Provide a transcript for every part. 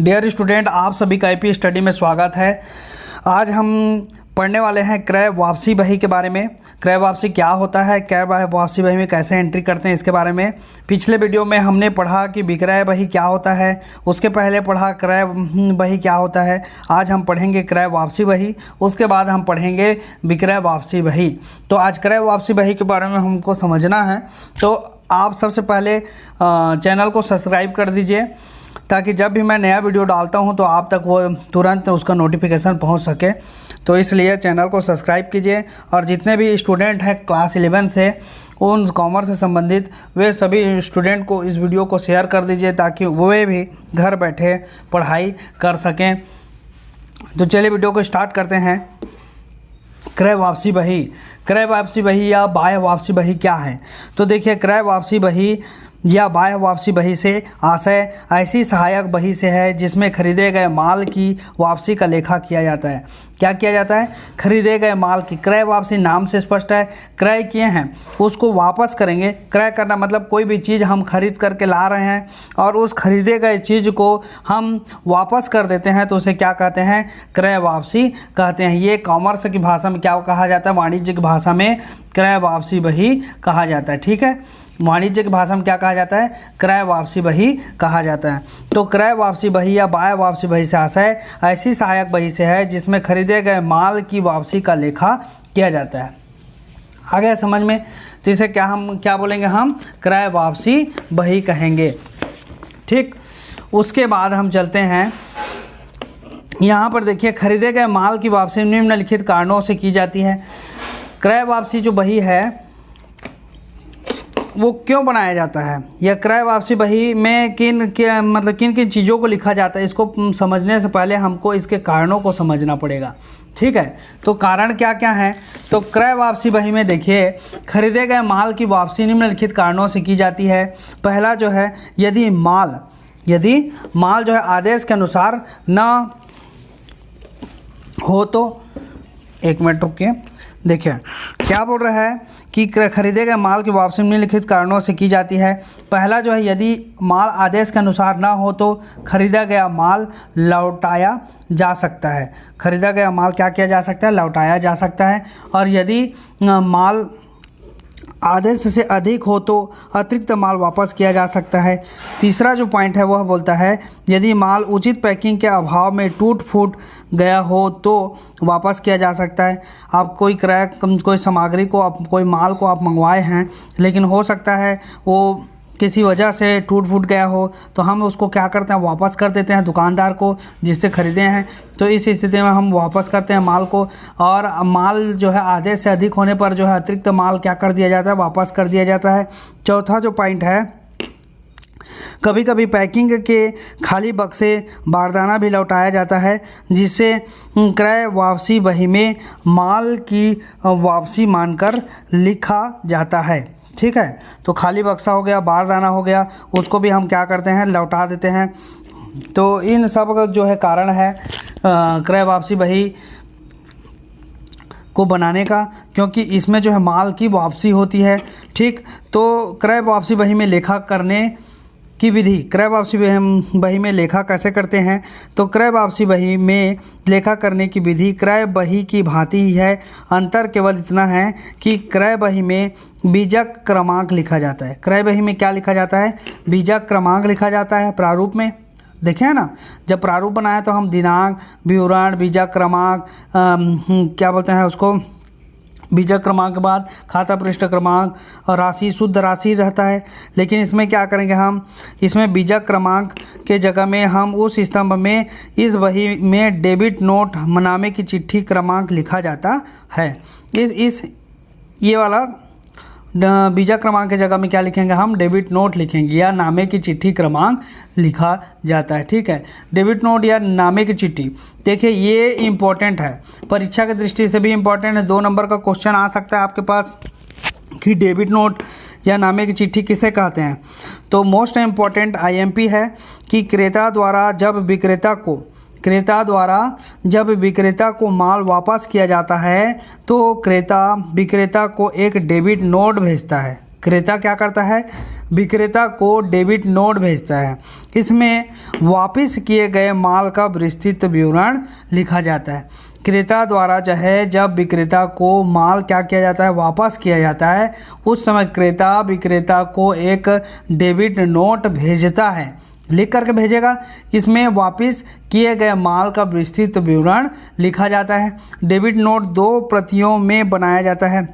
Dear student, आप सभी का आईपी स्टडी में स्वागत है। आज हम पढ़ने वाले हैं क्रय वापसी बही के बारे में। क्रय वापसी क्या होता है, क्रय वापसी बही में कैसे एंट्री करते हैं, इसके बारे में पिछले वीडियो में हमने पढ़ा कि विक्रय बही क्या होता है। उसके पहले पढ़ा क्रय बही क्या होता है। आज हम पढ़ेंगे क्रय वापसी बही, उसके बाद हम पढ़ेंगे विक्रय वापसी बही। तो आज क्रय वापसी बही के बारे में हमको समझना है। तो आप सबसे पहले चैनल को सब्सक्राइब कर दीजिए ताकि जब भी मैं नया वीडियो डालता हूं तो आप तक वो तुरंत उसका नोटिफिकेशन पहुंच सके। तो इसलिए चैनल को सब्सक्राइब कीजिए और जितने भी स्टूडेंट हैं क्लास 11 से उन कॉमर्स से संबंधित वे सभी स्टूडेंट को इस वीडियो को शेयर कर दीजिए ताकि वे भी घर बैठे पढ़ाई कर सकें। तो चलिए वीडियो को स्टार्ट करते हैं। क्रय वापसी बही, क्रय वापसी बही या बाह्य वापसी बही क्या है? तो देखिए, क्रय वापसी बही या बाह्य वापसी बही से आशय ऐसी सहायक बही से है जिसमें खरीदे गए माल की वापसी का लेखा किया जाता है। क्या किया जाता है? खरीदे गए माल की। क्रय वापसी नाम से स्पष्ट है, क्रय किए हैं उसको वापस करेंगे। क्रय करना मतलब कोई भी चीज़ हम खरीद करके ला रहे हैं और उस खरीदे गए चीज़ को हम वापस कर देते हैं तो उसे क्या कहते हैं? क्रय वापसी कहते हैं। ये कॉमर्स की भाषा में क्या कहा जाता है? वाणिज्य की भाषा में क्रय वापसी बही कहा जाता है। ठीक है, वाणिज्य की भाषा में क्या कहा जाता है? क्रय वापसी बही कहा जाता है। तो क्रय वापसी बही या बाह्य वापसी बही से आशय ऐसी सहायक बही से है जिसमें खरीदे गए माल की वापसी का लेखा किया जाता है। आ गया समझ में? तो इसे हम क्या बोलेंगे? हम क्रय वापसी बही कहेंगे। ठीक, उसके बाद हम चलते हैं। यहाँ पर देखिए, खरीदे गए माल की वापसी निम्नलिखित कारणों से की जाती है। क्रय वापसी जो बही है वो क्यों बनाया जाता है, या क्रय वापसी बही में किन किन चीज़ों को लिखा जाता है, इसको समझने से पहले हमको इसके कारणों को समझना पड़ेगा। ठीक है, तो कारण क्या क्या हैं? तो क्रय वापसी बही में देखिए, खरीदे गए माल की वापसी निम्नलिखित कारणों से की जाती है। पहला जो है, यदि माल जो है आदेश के अनुसार न हो तो, एक मिनट रुकिए, देखिए क्या बोल रहा है कि खरीदे गए माल की वापसी निम्नलिखित कारणों से की जाती है। पहला जो है, यदि माल आदेश के अनुसार ना हो तो खरीदा गया माल लौटाया जा सकता है। खरीदा गया माल क्या किया जा सकता है? लौटाया जा सकता है। और यदि माल आदेश से अधिक हो तो अतिरिक्त माल वापस किया जा सकता है। तीसरा जो पॉइंट है वह बोलता है, यदि माल उचित पैकिंग के अभाव में टूट फूट गया हो तो वापस किया जा सकता है। आप कोई सामग्री को कोई माल को आप मंगवाए हैं, लेकिन हो सकता है वो किसी वजह से टूट फूट गया हो तो हम उसको क्या करते हैं? वापस कर देते हैं दुकानदार को जिससे ख़रीदे हैं। तो इस स्थिति में हम वापस करते हैं माल को, और माल जो है आधे से अधिक होने पर जो है अतिरिक्त माल क्या कर दिया जाता है? वापस कर दिया जाता है। चौथा जो पॉइंट है, कभी कभी पैकिंग के खाली बक्से बारदाना भी लौटाया जाता है, जिससे क्रय वापसी बही में माल की वापसी मानकर लिखा जाता है। ठीक है, तो खाली बक्सा हो गया, बारदाना हो गया, उसको भी हम क्या करते हैं? लौटा देते हैं। तो इन सब का जो है कारण है क्रय वापसी बही को बनाने का, क्योंकि इसमें जो है माल की वापसी होती है। ठीक, तो क्रय वापसी बही में लेखा करने की विधि, क्रय वापसी बही में लेखा कैसे करते हैं? तो क्रय वापसी बही में लेखा करने की विधि क्रय बही की भांति ही है। अंतर केवल इतना है कि क्रय बही में बीजक क्रमांक लिखा जाता है। क्रय बही में क्या लिखा जाता है? बीजक क्रमांक लिखा जाता है। प्रारूप में देखे हैं ना, जब प्रारूप बनाया तो हम दिनांक, विवरण, बीजक क्रमांक, क्या बोलते हैं उसको, बीजक क्रमांक के बाद खाता पृष्ठ क्रमांक और राशि, शुद्ध राशि रहता है। लेकिन इसमें क्या करेंगे हम? इसमें बीजक क्रमांक के जगह में हम उस स्तंभ में इस बही में डेबिट नोट नामे की चिट्ठी क्रमांक लिखा जाता है। ये वाला बीजक क्रमांक के जगह में क्या लिखेंगे? हम डेबिट नोट लिखेंगे या नामे की चिट्ठी क्रमांक लिखा जाता है। ठीक है, डेबिट नोट या नामे की चिट्ठी। देखिए, ये इम्पोर्टेंट है, परीक्षा की दृष्टि से भी इम्पोर्टेंट है। 2 नंबर का क्वेश्चन आ सकता है आपके पास कि डेबिट नोट या नामे की चिट्ठी किसे कहते हैं। तो मोस्ट इम्पॉर्टेंट आईएमपी है कि क्रेता द्वारा जब विक्रेता को माल वापस किया जाता है तो क्रेता विक्रेता को एक डेबिट नोट भेजता है। क्रेता क्या करता है? विक्रेता को डेबिट नोट भेजता है। इसमें वापस किए गए माल का विस्तृत विवरण लिखा जाता है। क्रेता द्वारा जो है जब विक्रेता को माल क्या किया जाता है, वापस किया जाता है, उस समय क्रेता विक्रेता को एक डेबिट नोट भेजता है, लिख करके भेजेगा। इसमें वापस किए गए माल का विस्तृत विवरण लिखा जाता है। डेबिट नोट 2 प्रतियों में बनाया जाता है।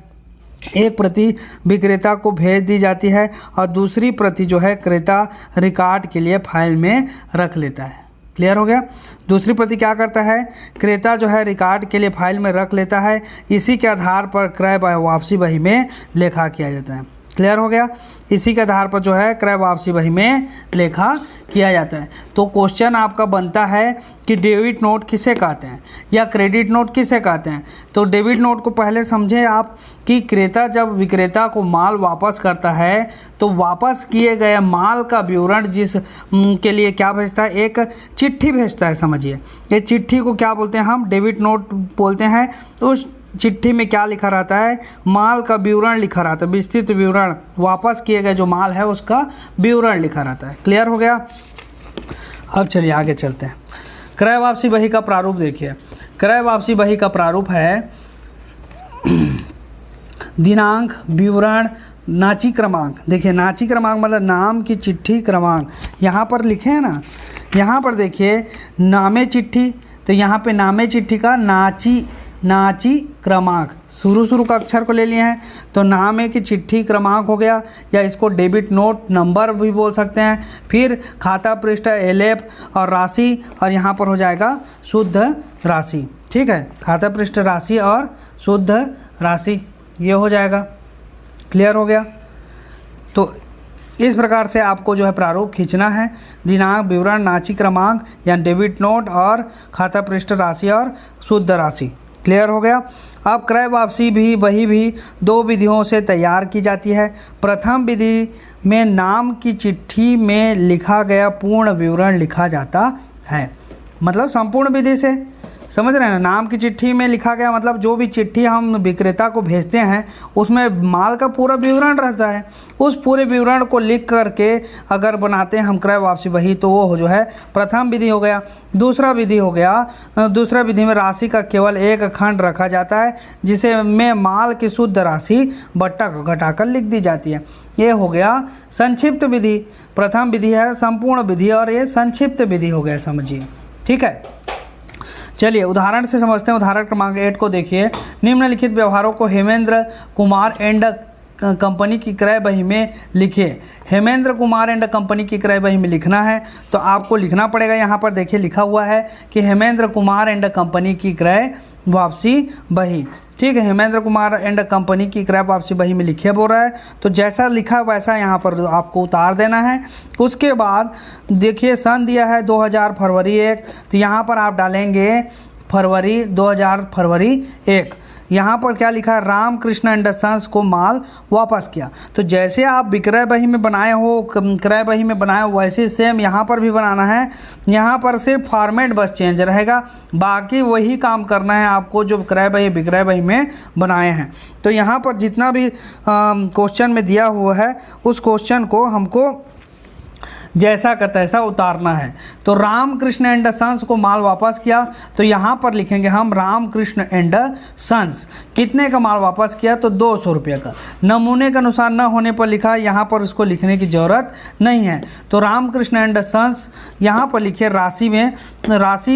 एक प्रति विक्रेता को भेज दी जाती है और दूसरी प्रति जो है क्रेता रिकॉर्ड के लिए फाइल में रख लेता है। क्लियर हो गया। दूसरी प्रति क्या करता है, क्रेता जो है रिकॉर्ड के लिए फाइल में रख लेता है। इसी के आधार पर क्रय वापसी बही में लेखा किया जाता है। क्लियर हो गया। इसी के आधार पर जो है क्रय वापसी बही में लेखा किया जाता है। तो क्वेश्चन आपका बनता है कि डेबिट नोट किसे कहते हैं या क्रेडिट नोट किसे कहते हैं। तो डेबिट नोट को पहले समझें आप कि क्रेता जब विक्रेता को माल वापस करता है तो वापस किए गए माल का विवरण जिस के लिए क्या भेजता है, एक चिट्ठी भेजता है। समझिए, ये चिट्ठी को क्या बोलते हैं हम, डेबिट नोट बोलते हैं। उस चिट्ठी में क्या लिखा रहता है, माल का विवरण लिखा रहता है, विस्तृत विवरण, वापस किए गए जो माल है उसका विवरण लिखा रहता है। क्लियर हो गया। अब चलिए आगे चलते हैं। क्रय वापसी बही का प्रारूप देखिए। क्रय वापसी बही का प्रारूप है दिनांक, विवरण, नाची क्रमांक। देखिए नाची क्रमांक मतलब नाम की चिट्ठी क्रमांक, यहाँ पर लिखे हैं ना, यहाँ पर देखिए नामे चिट्ठी, तो यहाँ पे नामे चिट्ठी का नाची क्रमांक शुरू का अक्षर को ले लिए हैं, तो नामे की चिट्ठी क्रमांक हो गया, या इसको डेबिट नोट नंबर भी बोल सकते हैं। फिर खाता पृष्ठ एलएफ और राशि, और यहाँ पर हो जाएगा शुद्ध राशि। ठीक है, खाता पृष्ठ राशि और शुद्ध राशि ये हो जाएगा। क्लियर हो गया। तो इस प्रकार से आपको जो है प्रारूप खींचना है। दिनांक, विवरण, नाची क्रमांक या डेबिट नोट और खाता पृष्ठ राशि और शुद्ध राशि। क्लियर हो गया। अब क्रय वापसी बही भी 2 विधियों से तैयार की जाती है। प्रथम विधि में नाम की चिट्ठी में लिखा गया पूर्ण विवरण लिखा जाता है, मतलब संपूर्ण विधि से, समझ रहे हैं ना। नाम की चिट्ठी में लिखा गया मतलब जो भी चिट्ठी हम विक्रेता को भेजते हैं उसमें माल का पूरा विवरण रहता है। उस पूरे विवरण को लिख करके अगर बनाते हैं हम क्रय वापसी बही, तो वो जो है प्रथम विधि हो गया। दूसरा विधि हो गया, दूसरा विधि में राशि का केवल एक खंड रखा जाता है जिसे में माल की शुद्ध राशि बट्टा को घटाकर लिख दी जाती है। ये हो गया संक्षिप्त विधि। प्रथम विधि है संपूर्ण विधि और ये संक्षिप्त विधि हो गया, समझिए। ठीक है, चलिए उदाहरण से समझते हैं। उदाहरण क्रमांक 8 को देखिए। निम्नलिखित व्यवहारों को हेमेंद्र कुमार एंड कंपनी की क्रय बही में लिखिए। हेमेंद्र कुमार एंड कंपनी की क्रय बही में लिखना है तो आपको लिखना पड़ेगा। यहाँ पर देखिए लिखा हुआ है कि हेमेंद्र कुमार एंड कंपनी की क्रय वापसी बही। ठीक है, हेमेंद्र कुमार एंड कंपनी की क्रय वापसी बही में लिखे बोल रहा है, तो जैसा लिखा वैसा यहाँ पर आपको उतार देना है। उसके बाद देखिए सन दिया है 2000 फरवरी 1, तो यहाँ पर आप डालेंगे फरवरी 2000 फरवरी 1। यहाँ पर क्या लिखा है, रामकृष्ण एंड सन्स को माल वापस किया। तो जैसे आप विक्रय बही में बनाए हो, क्रय बही में बनाए हो, वैसे सेम यहाँ पर भी बनाना है। यहाँ पर सिर्फ फॉर्मेट बस चेंज रहेगा, बाकी वही काम करना है आपको जो क्रय बही विक्रय बही में बनाए हैं। तो यहाँ पर जितना भी क्वेश्चन में दिया हुआ है उस क्वेश्चन को हमको जैसा का तैसा उतारना है। तो रामकृष्ण एंड सन्स को माल वापस किया, तो यहाँ पर लिखेंगे हम रामकृष्ण एंड सन्स कितने का माल वापस किया, तो 200 रुपये का। नमूने के अनुसार न होने पर लिखा, यहाँ पर उसको लिखने की ज़रूरत नहीं है। तो रामकृष्ण एंड सन्स यहाँ पर लिखिए। राशि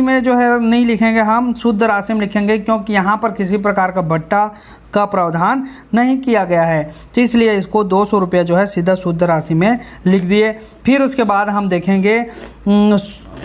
में जो है नहीं लिखेंगे हम, शुद्ध राशि में लिखेंगे, क्योंकि यहाँ पर किसी प्रकार का भट्टा का प्रावधान नहीं किया गया है, तो इसलिए इसको 200 रुपये जो है सीधा शुद्ध राशि में लिख दिए। फिर उसके बाद हम देखेंगे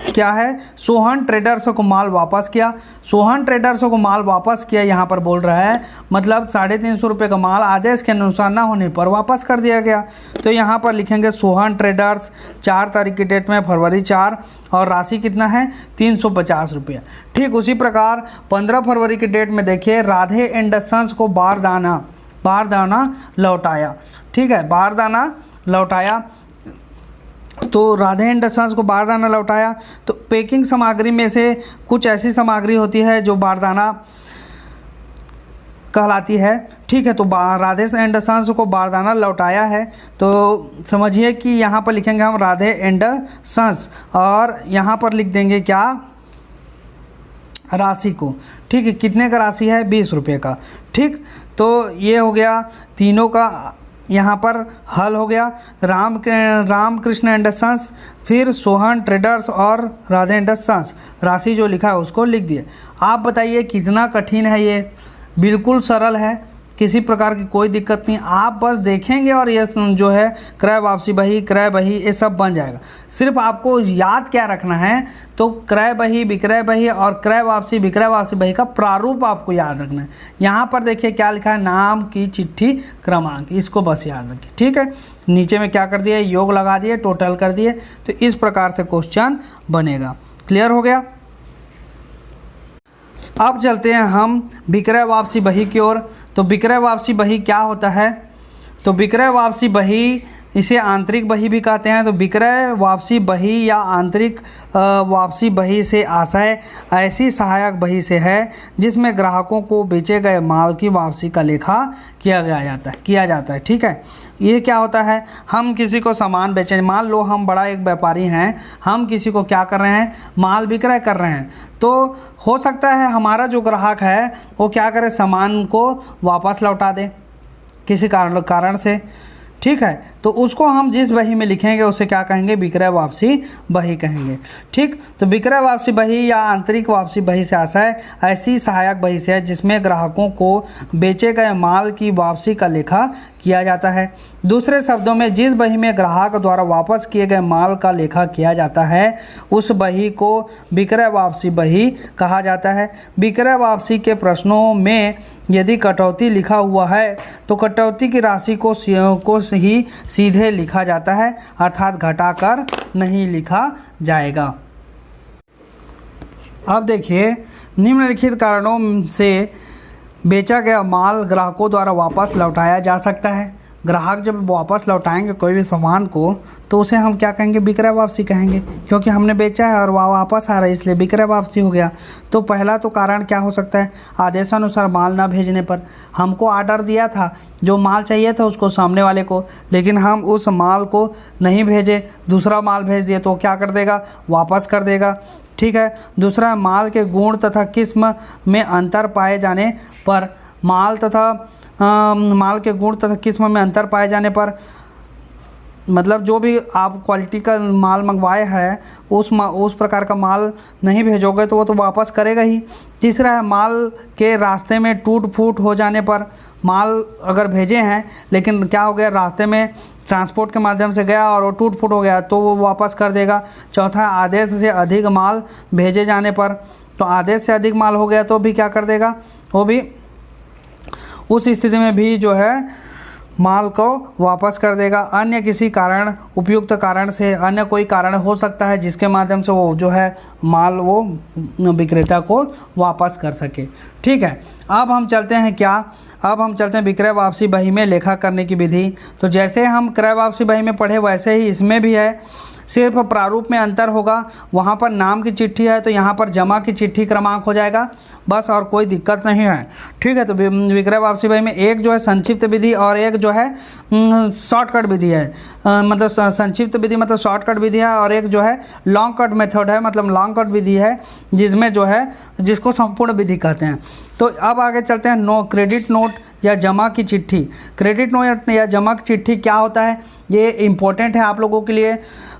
क्या है, सोहन ट्रेडर्स को माल वापस किया। सोहन ट्रेडर्स को माल वापस किया यहाँ पर बोल रहा है, मतलब 350 रुपये का माल आदेश के अनुसार ना होने पर वापस कर दिया गया। तो यहाँ पर लिखेंगे सोहन ट्रेडर्स 4 तारीख की डेट में फरवरी 4, और राशि कितना है 350 रुपये। ठीक उसी प्रकार 15 फरवरी की डेट में देखिए राधे एंड सन्स को बारदाना लौटाया। ठीक है, बारदाना लौटाया, तो राधे एंड सन्स को बारदाना लौटाया। तो पैकिंग सामग्री में से कुछ ऐसी सामग्री होती है जो बारदाना कहलाती है। ठीक है, तो राधे एंड सन्स को बारदाना लौटाया है, तो समझिए कि यहाँ पर लिखेंगे हम राधे एंड सन्स, और यहाँ पर लिख देंगे क्या, राशि को। ठीक है, कितने का राशि है, 20 रुपये का। ठीक, तो ये हो गया तीनों का यहाँ पर हल हो गया। रामकृष्ण एंड सन्स, फिर सोहन ट्रेडर्स और राधे एंड सन्स, राशि जो लिखा है उसको लिख दिए। आप बताइए कितना कठिन है ये? बिल्कुल सरल है, किसी प्रकार की कोई दिक्कत नहीं। आप बस देखेंगे और ये जो है क्रय वापसी बही, क्रय बही, ये सब बन जाएगा। सिर्फ आपको याद क्या रखना है, तो क्रय बही, विक्रय बही और क्रय वापसी, विक्रय वापसी बही का प्रारूप आपको याद रखना है। यहाँ पर देखिए क्या लिखा है, नाम की चिट्ठी क्रमांक, इसको बस याद रखिए। ठीक है, नीचे में क्या कर दिए, योग लगा दिए, टोटल कर दिए, तो इस प्रकार से क्वेश्चन बनेगा। क्लियर हो गया? अब चलते हैं हम विक्रय वापसी बही की ओर। तो विक्रय वापसी बही क्या होता है? तो विक्रय वापसी बही, इसे आंतरिक बही भी कहते हैं। तो विक्रय वापसी बही या आंतरिक वापसी बही से आशय ऐसी सहायक बही से है जिसमें ग्राहकों को बेचे गए माल की वापसी का लेखा किया जाता है। ठीक है, ये क्या होता है, हम किसी को सामान बेचें, मान लो हम बड़ा एक व्यापारी हैं, हम किसी को क्या कर रहे हैं, माल विक्रय कर रहे हैं, तो हो सकता है हमारा जो ग्राहक है वो क्या करे, सामान को वापस लौटा दे किसी कारण से। ठीक है, तो उसको हम जिस बही में लिखेंगे उसे क्या कहेंगे, विक्रय वापसी बही कहेंगे। ठीक, तो विक्रय वापसी बही या आंतरिक वापसी बही से आशय ऐसी सहायक बही से है जिसमें ग्राहकों को बेचे गए माल की वापसी का लेखा किया जाता है। दूसरे शब्दों में, जिस बही में ग्राहक द्वारा वापस किए गए माल का लेखा किया जाता है उस बही को विक्रय वापसी बही कहा जाता है। विक्रय वापसी के प्रश्नों में यदि कटौती लिखा हुआ है तो कटौती की राशि को ही सीधे लिखा जाता है, अर्थात घटाकर नहीं लिखा जाएगा। अब देखिए, निम्नलिखित कारणों से बेचा गया माल ग्राहकों द्वारा वापस लौटाया जा सकता है। ग्राहक जब वापस लौटाएंगे कोई भी सामान को तो उसे हम क्या कहेंगे, विक्रय वापसी कहेंगे, क्योंकि हमने बेचा है और वह वापस आ रहा है इसलिए विक्रय वापसी हो गया। तो पहला तो कारण क्या हो सकता है, आदेशानुसार माल न भेजने पर। हमको ऑर्डर दिया था, जो माल चाहिए था उसको सामने वाले को, लेकिन हम उस माल को नहीं भेजे, दूसरा माल भेज दिए, तो क्या कर देगा, वापस कर देगा। ठीक है, दूसरा, माल के गुण तथा किस्म में अंतर पाए जाने पर, माल के गुण तथा किस्म में अंतर पाए जाने पर, मतलब जो भी आप क्वालिटी का माल मंगवाए हैं उस प्रकार का माल नहीं भेजोगे तो वो तो वापस करेगा ही। तीसरा है, माल के रास्ते में टूट फूट हो जाने पर, माल अगर भेजे हैं लेकिन क्या हो गया, रास्ते में ट्रांसपोर्ट के माध्यम से गया और वो टूट फूट हो गया तो वो वापस कर देगा। चौथा, आदेश से अधिक माल भेजे जाने पर, तो आदेश से अधिक माल हो गया तो भी क्या कर देगा, वो भी उस स्थिति में भी जो है माल को वापस कर देगा। अन्य किसी कारण, उपयुक्त कारण से, अन्य कोई कारण हो सकता है जिसके माध्यम से वो जो है माल वो विक्रेता को वापस कर सके। ठीक है, अब हम चलते हैं विक्रय वापसी बही में लेखा करने की विधि। तो जैसे हम क्रय वापसी बही में पढ़े वैसे ही इसमें भी है, सिर्फ प्रारूप में अंतर होगा। वहाँ पर नाम की चिट्ठी है तो यहाँ पर जमा की चिट्ठी क्रमांक हो जाएगा, बस, और कोई दिक्कत नहीं है। ठीक है, तो विक्रय वापसी बही में एक जो है संक्षिप्त विधि और एक जो है शॉर्टकट विधि है, मतलब संक्षिप्त विधि मतलब शॉर्टकट विधि है, और एक जो है लॉन्ग कट मेथड है, मतलब लॉन्ग कट विधि है, जिसमें जो है जिसको संपूर्ण विधि कहते हैं। तो अब आगे चलते हैं, क्रेडिट नोट या जमा की चिट्ठी। क्रेडिट नोट या जमा की चिट्ठी क्या होता है, ये इम्पोर्टेंट है आप लोगों के लिए,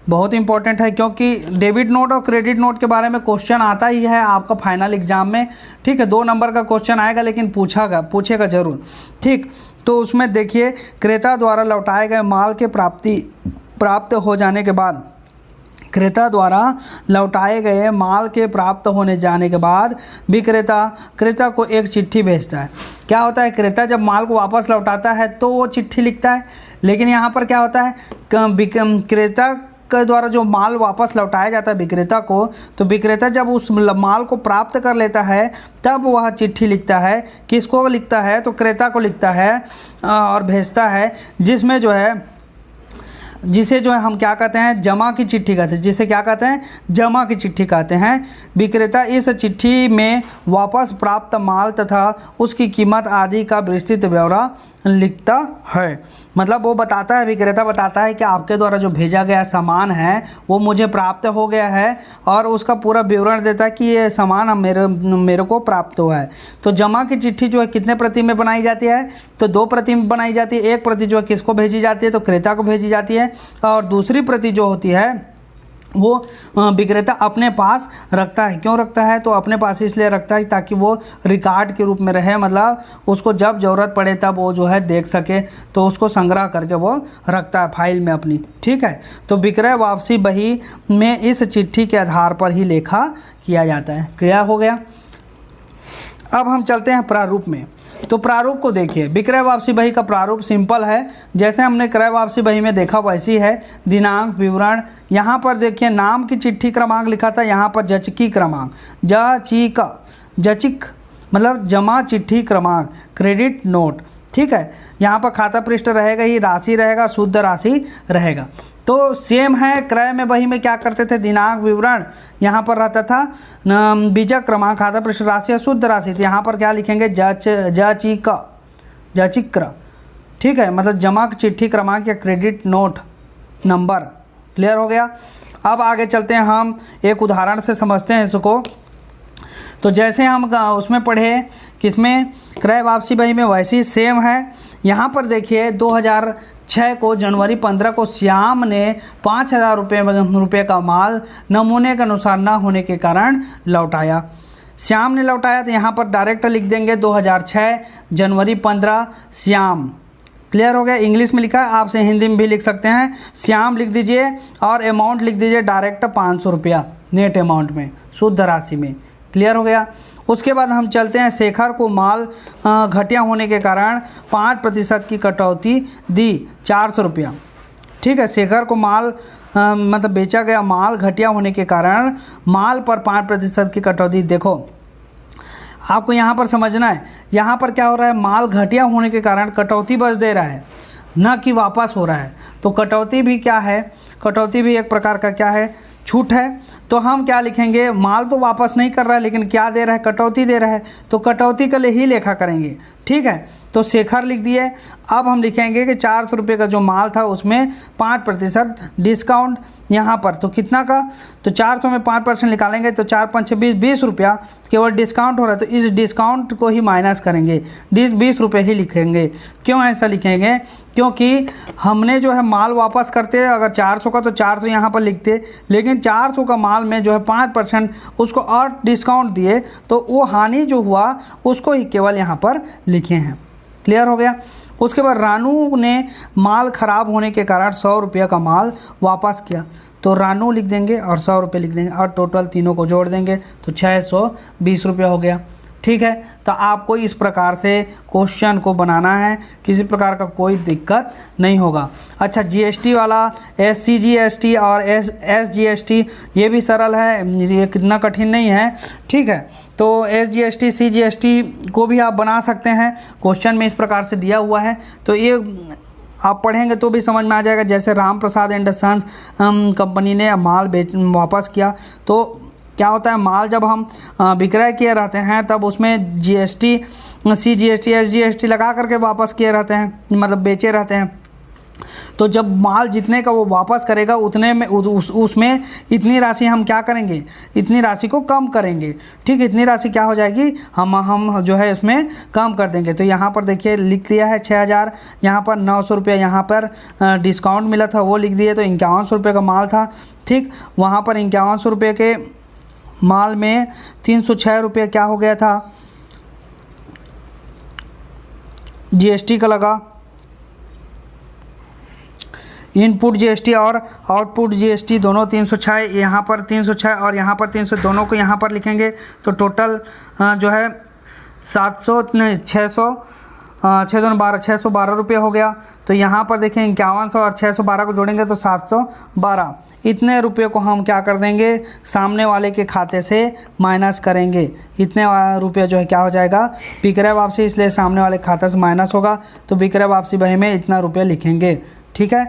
बहुत इंपॉर्टेंट है, क्योंकि डेबिट नोट और क्रेडिट नोट के बारे में क्वेश्चन आता ही है आपका फाइनल एग्जाम में। ठीक है, 2 नंबर का क्वेश्चन आएगा लेकिन पूछेगा जरूर। ठीक, तो उसमें देखिए, क्रेता द्वारा लौटाए गए माल के प्राप्त हो जाने के बाद, क्रेता द्वारा लौटाए गए माल के प्राप्त होने जाने के बाद क्रेता को एक चिट्ठी भेजता है। क्या होता है, क्रेता जब माल को वापस लौटाता है तो वो चिट्ठी लिखता है, लेकिन यहाँ पर क्या होता है, क्रेता के द्वारा जो माल वापस लौटाया जाता है विक्रेता को, तो विक्रेता जब उस माल को प्राप्त कर लेता है तब वह चिट्ठी लिखता है। किसको लिखता है, तो क्रेता को लिखता है और भेजता है, जिसमें जो है जिसे जो है हम क्या कहते हैं, जमा की चिट्ठी कहते हैं, जिसे क्या कहते हैं, जमा की चिट्ठी कहते हैं। विक्रेता इस चिट्ठी में वापस प्राप्त माल तथा उसकी कीमत आदि का विस्तृत ब्यौरा लिखता है। मतलब वो बताता है, विक्रेता बताता है कि आपके द्वारा जो भेजा गया सामान है वो मुझे प्राप्त हो गया है, और उसका पूरा विवरण देता है कि ये सामान मेरे को प्राप्त हुआ है। तो जमा की चिट्ठी जो है कितने प्रति में बनाई जाती है, तो 2 प्रति में बनाई जाती है। एक प्रति जो है किसको भेजी जाती है, तो क्रेता को भेजी जाती है, और दूसरी प्रति जो होती है वो विक्रेता अपने पास रखता है। क्यों रखता है, तो अपने पास इसलिए रखता है ताकि वो रिकॉर्ड के रूप में रहे, मतलब उसको जब ज़रूरत पड़े तब वो जो है देख सके, तो उसको संग्रह करके वो रखता है फाइल में अपनी। ठीक है, तो विक्रय वापसी बही में इस चिट्ठी के आधार पर ही लेखा किया जाता है। क्लियर हो गया। अब हम चलते हैं प्रारूप में। तो प्रारूप को देखिए, विक्रय वापसी बही का प्रारूप सिंपल है, जैसे हमने क्रय वापसी बही में देखा वैसी है। दिनांक, विवरण, यहाँ पर देखिए नाम की चिट्ठी क्रमांक लिखा था, यहाँ पर जचकी क्रमांक, जचिक मतलब जमा चिट्ठी क्रमांक, क्रेडिट नोट। ठीक है, यहाँ पर खाता पृष्ठ रहेगा ही, राशि रहेगा, शुद्ध राशि रहेगा। तो सेम है, क्रय में बही में क्या करते थे, दिनांक, विवरण, यहाँ पर रहता था बीजक क्रमांक, खाता पृष्ठ, राशि या शुद्ध राशि। तो यहाँ पर क्या लिखेंगे, जचिक्र। ठीक है, मतलब जमा चिट्ठी क्रमांक या क्रेडिट नोट नंबर। क्लियर हो गया। अब आगे चलते हैं, हम एक उदाहरण से समझते हैं इसको। तो जैसे हम उसमें पढ़े किसमें, क्रय वापसी बही में, वैसी सेम है। यहाँ पर देखिए 2006 को जनवरी 15 को श्याम ने 5,000 रुपये का माल नमूने के अनुसार न होने के कारण लौटाया। श्याम ने लौटाया, तो यहाँ पर डायरेक्ट लिख देंगे 2006 जनवरी 15 श्याम। क्लियर हो गया। इंग्लिश में लिखा है, आपसे हिंदी में भी लिख सकते हैं। श्याम लिख दीजिए और अमाउंट लिख दीजिए डायरेक्ट 500 रुपया नेट अमाउंट में, शुद्ध राशि में। क्लियर हो गया। उसके बाद हम चलते हैं, शेखर को माल घटिया होने के कारण 5% की कटौती दी, 400 रुपया। ठीक है, शेखर को माल मतलब बेचा गया माल घटिया होने के कारण माल पर 5% की कटौती। देखो आपको यहाँ पर समझना है, यहाँ पर क्या हो रहा है, माल घटिया होने के कारण कटौती बस दे रहा है, न कि वापस हो रहा है। तो कटौती भी क्या है, कटौती भी एक प्रकार का क्या है, छूट है। तो हम क्या लिखेंगे, माल तो वापस नहीं कर रहा है लेकिन क्या दे रहा है, कटौती दे रहा है, तो कटौती के लिए ही लेखा करेंगे। ठीक है, तो शेखर लिख दिए। अब हम लिखेंगे कि 400 रुपये का जो माल था उसमें 5% डिस्काउंट यहाँ पर, तो कितना का, तो 400 में 5% निकालेंगे तो 4 5 20 रुपया केवल डिस्काउंट हो रहा है, तो इस डिस्काउंट को ही माइनस करेंगे, 20 रुपये ही लिखेंगे। क्यों ऐसा लिखेंगे, क्योंकि हमने जो है माल वापस करते हैं, अगर 400 का तो 400 यहाँ पर लिखते, लेकिन 400 का माल में जो है 5% उसको और डिस्काउंट दिए, तो वो हानि जो हुआ उसको ही केवल यहाँ पर लिखे हैं। क्लियर हो गया। उसके बाद रानू ने माल ख़राब होने के कारण 100 रुपये का माल वापस किया, तो रानू लिख देंगे और 100 रुपये लिख देंगे और टोटल तीनों को जोड़ देंगे तो 620 रुपये हो गया। ठीक है, तो आपको इस प्रकार से क्वेश्चन को बनाना है, किसी प्रकार का कोई दिक्कत नहीं होगा। अच्छा, जीएसटी वाला SCGST और SGST ये भी सरल है, ये कितना कठिन नहीं है। ठीक है, तो SGST CGST को भी आप बना सकते हैं, क्वेश्चन में इस प्रकार से दिया हुआ है, तो ये आप पढ़ेंगे तो भी समझ में आ जाएगा। जैसे Ram Prasad and sons company ने माल वापस किया, तो क्या होता है, माल जब हम विक्रय किए रहते हैं तब उसमें GST CGST SGST लगा करके वापस किए रहते हैं, मतलब बेचे रहते हैं। तो जब माल जितने का वो वापस करेगा उतने में उसमें इतनी राशि हम क्या करेंगे, इतनी राशि को कम करेंगे। ठीक, इतनी राशि क्या हो जाएगी, हम जो है उसमें कम कर देंगे। तो यहाँ पर देखिए लिख दिया है 6000, यहाँ पर 900 रुपये यहाँ पर डिस्काउंट मिला था वो लिख दिए, तो 5100 रुपये का माल था। ठीक, वहाँ पर 5100 रुपये के माल में 306 रुपये क्या हो गया था, GST का लगा, इनपुट GST और आउटपुट GST दोनों 306, यहाँ पर 306 और यहाँ पर 300, दोनों को यहाँ पर लिखेंगे तो टोटल जो है 612 रुपये हो गया। तो यहाँ पर देखें 5100 और 612 को जोड़ेंगे तो 712, इतने रुपये को हम क्या कर देंगे, सामने वाले के खाते से माइनस करेंगे। इतने रुपये जो है क्या हो जाएगा, विक्रय वापसी, इसलिए सामने वाले खाते से माइनस होगा, तो विक्रय वापसी बही में इतना रुपये लिखेंगे। ठीक है,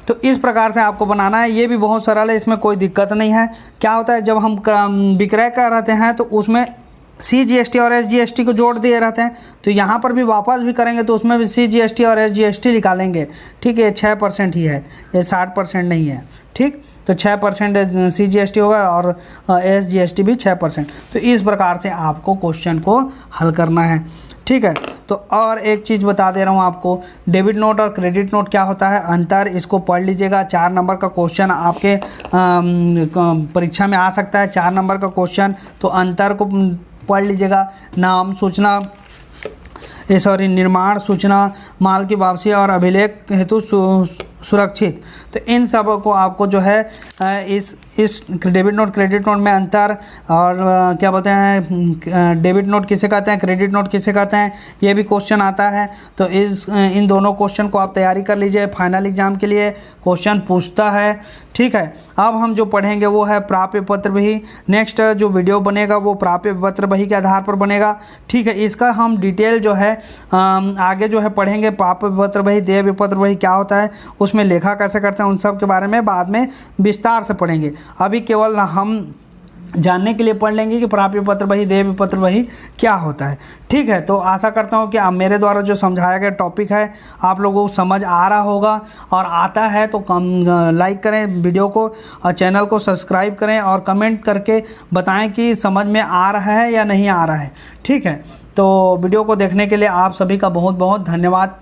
तो इस प्रकार से आपको बनाना है। ये भी बहुत सरल है, इसमें कोई दिक्कत नहीं है। क्या होता है जब हम विक्रय कर रहते हैं तो उसमें CGST और SGST को जोड़ दिए रहते हैं, तो यहाँ पर भी वापस भी करेंगे तो उसमें भी CGST और SGST निकालेंगे। ठीक है, 6% ही है, ये 60% नहीं है। ठीक, तो 6% CGST होगा और SGST भी 6%। तो इस प्रकार से आपको क्वेश्चन को हल करना है। ठीक है, तो और एक चीज़ बता दे रहा हूँ आपको, डेबिट नोट और क्रेडिट नोट क्या होता है, अंतर, इसको पढ़ लीजिएगा। 4 नंबर का क्वेश्चन आपके परीक्षा में आ सकता है, 4 नंबर का क्वेश्चन, तो अंतर को पढ़ लीजिएगा। नाम सूचना, निर्माण सूचना, माल की वापसी और अभिलेख हेतु सुरक्षित, तो इन सब को आपको जो है इस डेबिट नोट क्रेडिट नोट में अंतर और क्या बोलते हैं, डेबिट नोट किसे कहते हैं, क्रेडिट नोट किसे कहते हैं, ये भी क्वेश्चन आता है। तो इन दोनों क्वेश्चन को आप तैयारी कर लीजिए, फाइनल एग्जाम के लिए क्वेश्चन पूछता है। ठीक है, अब हम जो पढ़ेंगे वो है प्राप्य पत्र बही। नेक्स्ट जो वीडियो बनेगा वो प्राप्य पत्र बही के आधार पर बनेगा। ठीक है, इसका हम डिटेल जो है आगे जो है पढ़ेंगे। प्राप्य पत्र बही, देय पत्र बही क्या होता है, उसमें लेखा कैसे करते हैं, उन सब के बारे में बाद में विस्तार से पढ़ेंगे। अभी केवल हम जानने के लिए पढ़ लेंगे कि प्राप्य पत्र बही, देय पत्र बही क्या होता है। ठीक है, तो आशा करता हूँ कि आप मेरे द्वारा जो समझाया गया टॉपिक है आप लोगों को समझ आ रहा होगा, और आता है तो लाइक करें वीडियो को और चैनल को सब्सक्राइब करें और कमेंट करके बताएं कि समझ में आ रहा है या नहीं आ रहा है। ठीक है, तो वीडियो को देखने के लिए आप सभी का बहुत बहुत धन्यवाद।